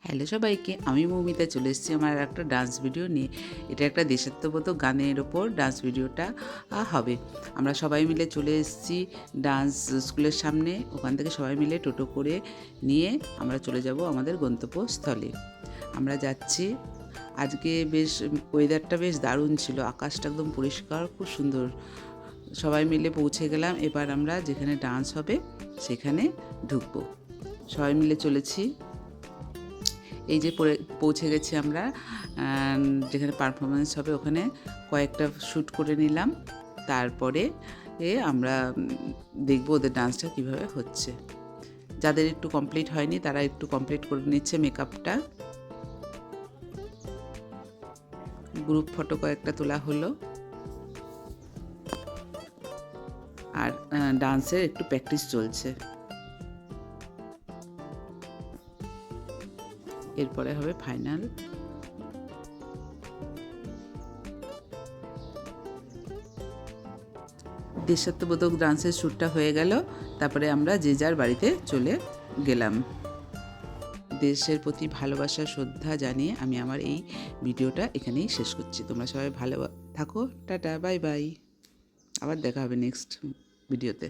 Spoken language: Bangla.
হ্যালো সবাইকে, আমি মৌমিতা চলে এসেছি আমার একটা ডান্স ভিডিও নিয়ে। এটা একটা দেশাত্মবোধক গানের ওপর ডান্স ভিডিওটা হবে। আমরা সবাই মিলে চলে এসেছি ডান্স স্কুলের সামনে। ওখান থেকে সবাই মিলে টোটো করে নিয়ে আমরা চলে যাব আমাদের গন্তব্যস্থলে। আমরা যাচ্ছি। আজকে বেশ ওয়েদারটা বেশ দারুণ ছিল, আকাশটা একদম পরিষ্কার, খুব সুন্দর। সবাই মিলে পৌঁছে গেলাম। এবার আমরা যেখানে ডান্স হবে সেখানে ঢুকবো। সবাই মিলে চলেছি। এই যে পৌঁছে গেছি আমরা, যেখানে পারফরমেন্স হবে ওখানে কয়েকটা শ্যুট করে নিলাম। তারপরে আমরা দেখব ওদের ডান্সটা কীভাবে হচ্ছে। যাদের একটু কমপ্লিট হয়নি তারা একটু কমপ্লিট করে নিচ্ছে মেকআপটা। গ্রুপ ফটো কয়েকটা তোলা হলো, আর ডান্সের একটু প্র্যাকটিস চলছে। এরপরে হবে ফাইনাল। দেশাত্মবোধক ডান্সের শ্যুটটা হয়ে গেল। তারপরে আমরা যে যার বাড়িতে চলে গেলাম। দেশের প্রতি ভালোবাসা শ্রদ্ধা জানিয়ে আমি আমার এই ভিডিওটা এখানেই শেষ করছি। তোমরা সবাই ভালো থাকো। Tata, bye bye. আবার দেখা হবে নেক্সট ভিডিওতে।